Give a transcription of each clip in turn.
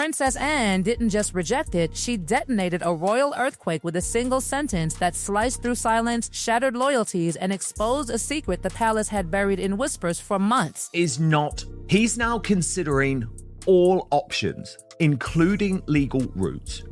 Princess Anne didn't just reject it, she detonated a royal earthquake with a single sentence that sliced through silence, shattered loyalties, and exposed a secret the palace had buried in whispers for months. He's now considering all options, including legal routes,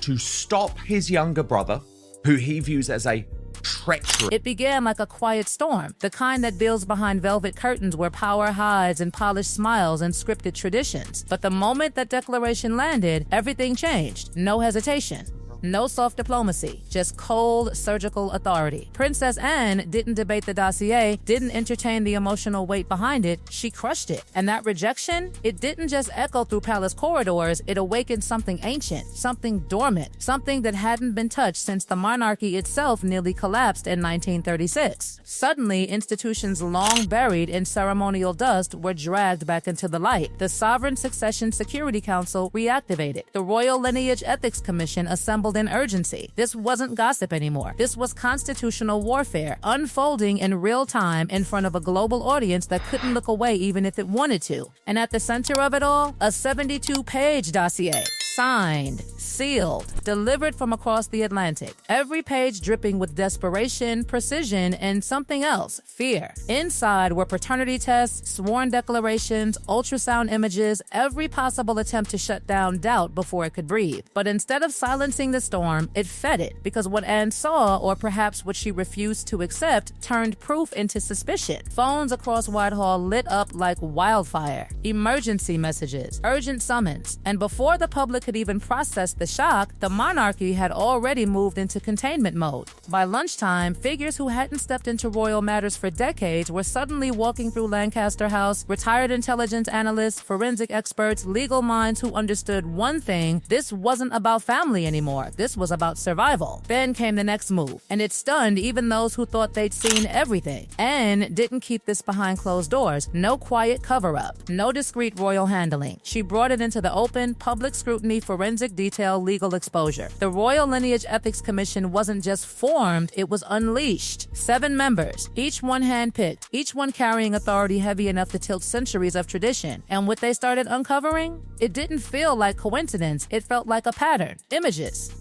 to stop his younger brother, who he views as a treachery. It began like a quiet storm, the kind that builds behind velvet curtains where power hides in polished smiles and scripted traditions. But the moment that declaration landed, everything changed. No hesitation. No soft diplomacy, just cold, surgical authority. Princess Anne didn't debate the dossier, didn't entertain the emotional weight behind it, she crushed it. And that rejection, it didn't just echo through palace corridors, it awakened something ancient, something dormant, something that hadn't been touched since the monarchy itself nearly collapsed in 1936. Suddenly, institutions long buried in ceremonial dust were dragged back into the light. The Sovereign Succession Security Council reactivated. The Royal Lineage Ethics Commission assembled in urgency. This wasn't gossip anymore. This was constitutional warfare, unfolding in real time in front of a global audience that couldn't look away even if it wanted to. And at the center of it all, a 72-page dossier. Signed, sealed, delivered from across the Atlantic. Every page dripping with desperation, precision, and something else, fear. Inside were paternity tests, sworn declarations, ultrasound images, every possible attempt to shut down doubt before it could breathe. But instead of silencing the storm, it fed it, because what Anne saw, or perhaps what she refused to accept, turned proof into suspicion. Phones across Whitehall lit up like wildfire. Emergency messages, urgent summons, and before the public could even process the shock, the monarchy had already moved into containment mode. By lunchtime, figures who hadn't stepped into royal matters for decades were suddenly walking through Lancaster House, retired intelligence analysts, forensic experts, legal minds who understood one thing: this wasn't about family anymore, this was about survival. Then came the next move, and it stunned even those who thought they'd seen everything. Anne didn't keep this behind closed doors. No quiet cover-up, no discreet royal handling. She brought it into the open, public scrutiny, forensic detail, legal exposure. The Royal Lineage Ethics Commission wasn't just formed, it was unleashed. 7 members, each one handpicked, each one carrying authority heavy enough to tilt centuries of tradition. And what they started uncovering? It didn't feel like coincidence, it felt like a pattern. Images.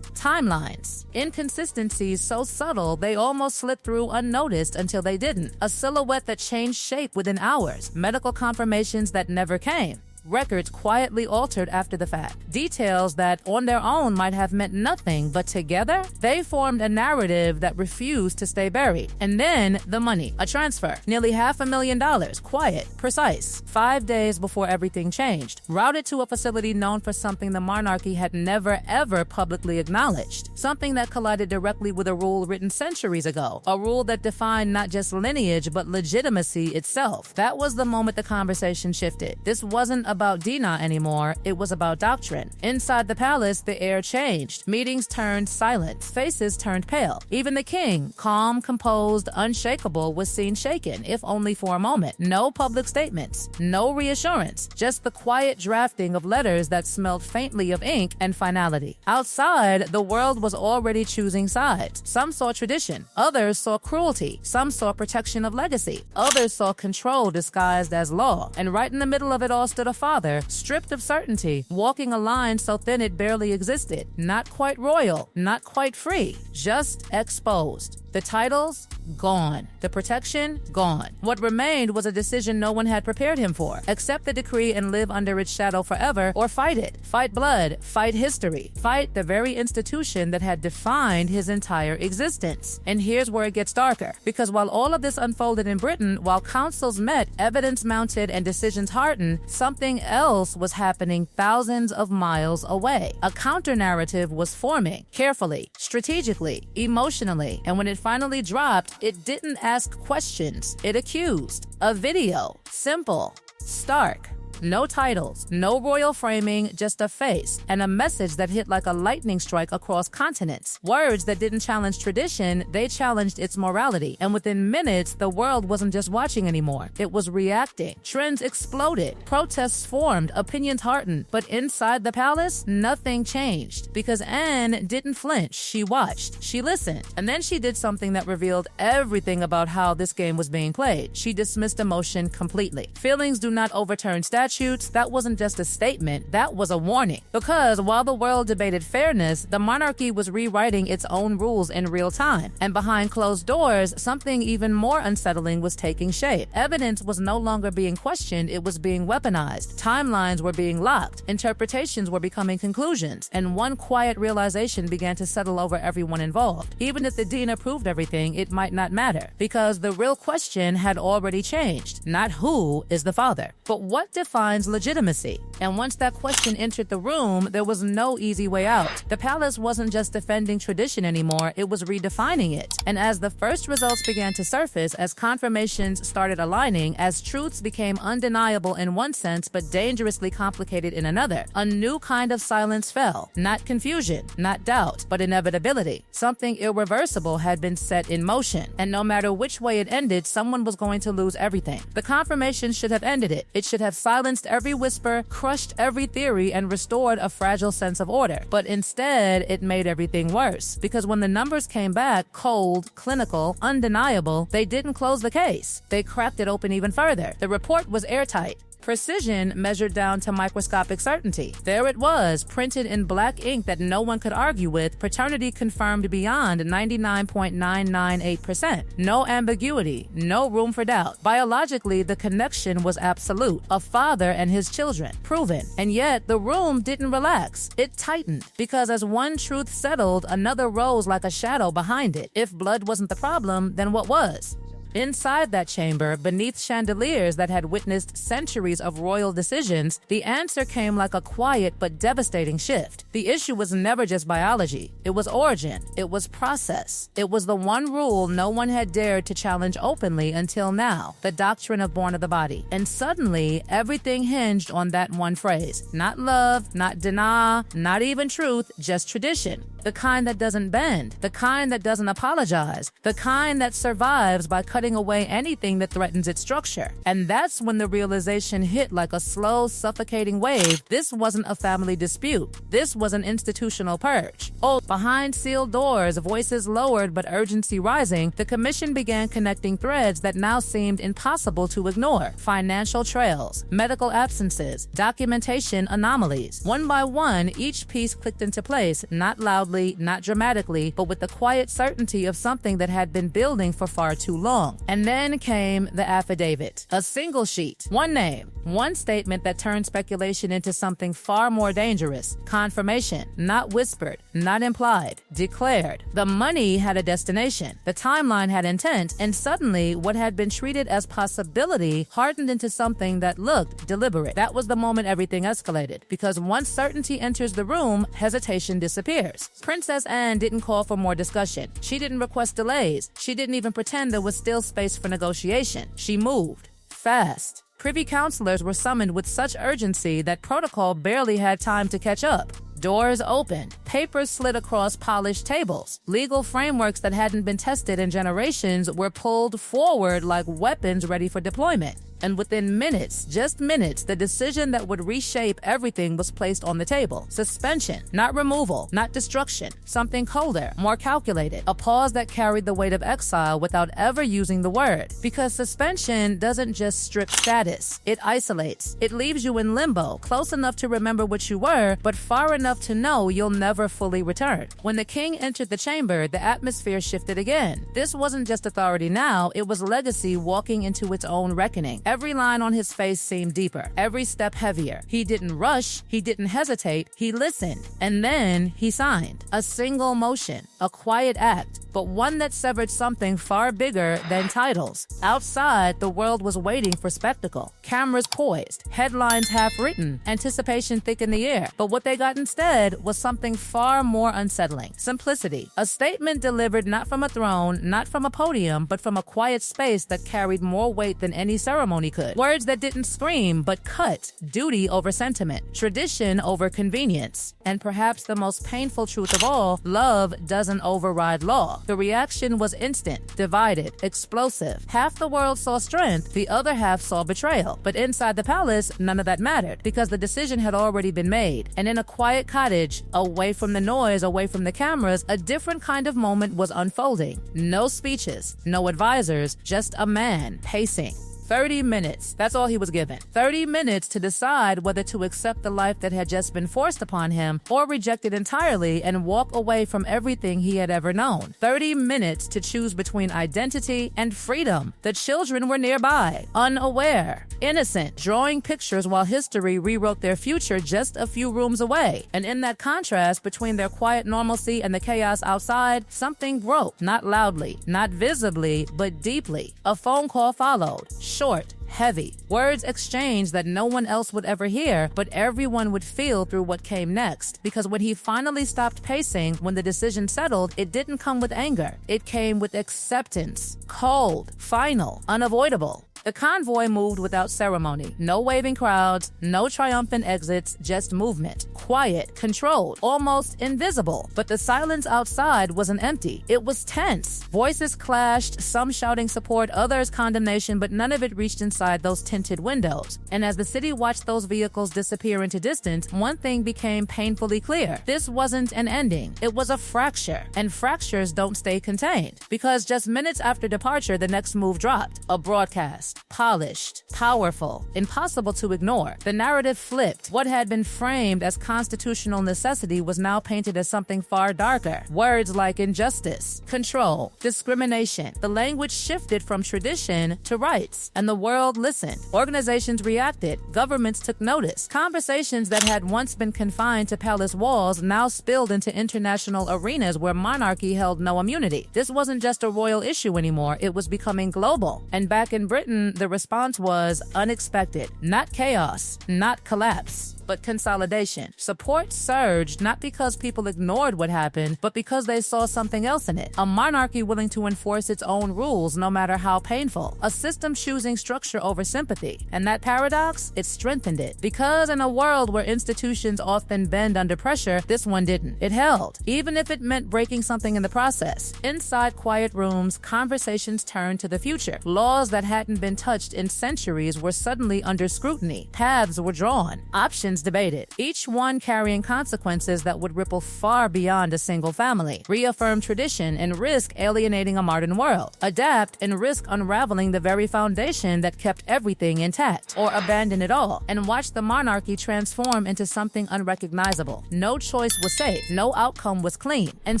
Timelines. Inconsistencies so subtle they almost slipped through unnoticed until they didn't. A silhouette that changed shape within hours. Medical confirmations that never came. Records quietly altered after the fact. Details that on their own might have meant nothing, but together, they formed a narrative that refused to stay buried. And then, the money. A transfer. Nearly $500,000. Quiet. Precise. 5 days before everything changed. Routed to a facility known for something the monarchy had never ever publicly acknowledged. Something that collided directly with a rule written centuries ago. A rule that defined not just lineage, but legitimacy itself. That was the moment the conversation shifted. This wasn't about Dina anymore, it was about doctrine. Inside the palace, the air changed. Meetings turned silent. Faces turned pale. Even the king, calm, composed, unshakable, was seen shaken, if only for a moment. No public statements. No reassurance. Just the quiet drafting of letters that smelled faintly of ink and finality. Outside, the world was already choosing sides. Some saw tradition. Others saw cruelty. Some saw protection of legacy. Others saw control disguised as law. And right in the middle of it all stood a father, stripped of certainty, walking a line so thin it barely existed. Not quite royal, not quite free, just exposed. The titles, gone. The protection, gone. What remained was a decision no one had prepared him for. Accept the decree and live under its shadow forever, or fight it. Fight blood, fight history, fight the very institution that had defined his entire existence. And here's where it gets darker. Because while all of this unfolded in Britain, while councils met, evidence mounted, and decisions hardened, something else was happening thousands of miles away. A counter-narrative was forming, carefully, strategically, emotionally, and when it finally dropped, it didn't ask questions, it accused. A video, simple, stark. No titles, no royal framing, just a face, and a message that hit like a lightning strike across continents. Words that didn't challenge tradition, they challenged its morality. And within minutes, the world wasn't just watching anymore. It was reacting. Trends exploded. Protests formed. Opinions hardened. But inside the palace, nothing changed. Because Anne didn't flinch. She watched. She listened. And then she did something that revealed everything about how this game was being played. She dismissed emotion completely. Feelings do not overturn statutes. statutes, that wasn't just a statement, that was a warning. Because while the world debated fairness, the monarchy was rewriting its own rules in real time. And behind closed doors, something even more unsettling was taking shape. Evidence was no longer being questioned, it was being weaponized. Timelines were being locked, interpretations were becoming conclusions, and one quiet realization began to settle over everyone involved. Even if the dean approved everything, it might not matter, because the real question had already changed. Not who is the father, but what defines legitimacy. And once that question entered the room, there was no easy way out. The palace wasn't just defending tradition anymore, it was redefining it. And as the first results began to surface, as confirmations started aligning, as truths became undeniable in one sense but dangerously complicated in another, a new kind of silence fell. Not confusion, not doubt, but inevitability. Something irreversible had been set in motion, and no matter which way it ended, someone was going to lose everything. The confirmation should have ended it. It should have silenced every whisper, crushed every theory, and restored a fragile sense of order. But instead, it made everything worse. Because when the numbers came back, cold, clinical, undeniable, they didn't close the case. They cracked it open even further. The report was airtight. Precision measured down to microscopic certainty. There it was, printed in black ink that no one could argue with, paternity confirmed beyond 99.998%. No ambiguity, no room for doubt. Biologically, the connection was absolute. A father and his children, proven. And yet, the room didn't relax. It tightened, because as one truth settled, another rose like a shadow behind it. If blood wasn't the problem, then what was? Inside that chamber, beneath chandeliers that had witnessed centuries of royal decisions, the answer came like a quiet but devastating shift. The issue was never just biology. It was origin. It was process. It was the one rule no one had dared to challenge openly until now, the doctrine of born of the body. And suddenly, everything hinged on that one phrase. Not love, not deny, not even truth, just tradition. The kind that doesn't bend, the kind that doesn't apologize, the kind that survives by cutting away anything that threatens its structure. And that's when the realization hit like a slow, suffocating wave. This wasn't a family dispute. This was an institutional purge. Oh, behind sealed doors, voices lowered but urgency rising, the commission began connecting threads that now seemed impossible to ignore. Financial trails, medical absences, documentation anomalies. One by one, each piece clicked into place, not loudly, not dramatically, but with the quiet certainty of something that had been building for far too long. And then came the affidavit. A single sheet, one name, one statement that turned speculation into something far more dangerous. Confirmation, not whispered, not implied, declared. The money had a destination, the timeline had intent, and suddenly what had been treated as possibility hardened into something that looked deliberate. That was the moment everything escalated, because once certainty enters the room, hesitation disappears. Princess Anne didn't call for more discussion. She didn't request delays. She didn't even pretend there was still space for negotiation. She moved fast. Privy counselors were summoned with such urgency that protocol barely had time to catch up. Doors opened, papers slid across polished tables. Legal frameworks that hadn't been tested in generations were pulled forward like weapons ready for deployment. And within minutes, just minutes, the decision that would reshape everything was placed on the table. Suspension, not removal, not destruction, something colder, more calculated. A pause that carried the weight of exile without ever using the word. Because suspension doesn't just strip status, it isolates. It leaves you in limbo, close enough to remember what you were, but far enough to know you'll never fully return. When the king entered the chamber, the atmosphere shifted again. This wasn't just authority now, it was legacy walking into its own reckoning. Every line on his face seemed deeper, every step heavier. He didn't rush, he didn't hesitate, he listened. And then he signed. A single motion, a quiet act, but one that severed something far bigger than titles. Outside, the world was waiting for spectacle. Cameras poised, headlines half-written, anticipation thick in the air. But what they got instead was something far more unsettling. Simplicity. A statement delivered not from a throne, not from a podium, but from a quiet space that carried more weight than any ceremony could. Words that didn't scream, but cut. Duty over sentiment. Tradition over convenience. And perhaps the most painful truth of all, love doesn't override law. The reaction was instant, divided, explosive. Half the world saw strength, the other half saw betrayal. But inside the palace, none of that mattered, because the decision had already been made. And in a quiet cottage, away from the noise, away from the cameras, a different kind of moment was unfolding. No speeches, no advisors, just a man pacing. 30 minutes. That's all he was given. 30 minutes to decide whether to accept the life that had just been forced upon him or reject it entirely and walk away from everything he had ever known. 30 minutes to choose between identity and freedom. The children were nearby, unaware, innocent, drawing pictures while history rewrote their future just a few rooms away. And in that contrast between their quiet normalcy and the chaos outside, something broke, not loudly, not visibly, but deeply. A phone call followed, short, heavy. Words exchanged that no one else would ever hear, but everyone would feel through what came next. Because when he finally stopped pacing, when the decision settled, it didn't come with anger. It came with acceptance. Cold, final, unavoidable. The convoy moved without ceremony. No waving crowds, no triumphant exits, just movement. Quiet, controlled, almost invisible. But the silence outside wasn't empty. It was tense. Voices clashed, some shouting support, others condemnation, but none of it reached inside those tinted windows. And as the city watched those vehicles disappear into distance, one thing became painfully clear. This wasn't an ending. It was a fracture. And fractures don't stay contained. Because just minutes after departure, the next move dropped. A broadcast. Polished, powerful, impossible to ignore. The narrative flipped. What had been framed as constitutional necessity was now painted as something far darker. Words like injustice, control, discrimination. The language shifted from tradition to rights, and the world listened. Organizations reacted. Governments took notice. Conversations that had once been confined to palace walls now spilled into international arenas where monarchy held no immunity. This wasn't just a royal issue anymore. It was becoming global. And back in Britain, the response was unexpected. Not chaos, not collapse, but consolidation. Support surged not because people ignored what happened, but because they saw something else in it. A monarchy willing to enforce its own rules, no matter how painful. A system choosing structure over sympathy. And that paradox, it strengthened it. Because in a world where institutions often bend under pressure, this one didn't. It held, even if it meant breaking something in the process. Inside quiet rooms, conversations turned to the future. Laws that hadn't been touched in centuries were suddenly under scrutiny. Paths were drawn. Options debated, each one carrying consequences that would ripple far beyond a single family. Reaffirm tradition and risk alienating a modern world. Adapt and risk unraveling the very foundation that kept everything intact, or abandon it all, and watch the monarchy transform into something unrecognizable. No choice was safe, no outcome was clean, and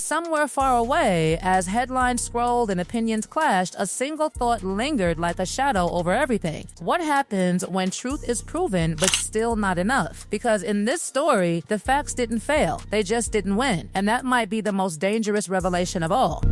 somewhere far away, as headlines scrolled and opinions clashed, a single thought lingered like a shadow over everything. What happens when truth is proven but still not enough? Because in this story, the facts didn't fail, they just didn't win. And that might be the most dangerous revelation of all.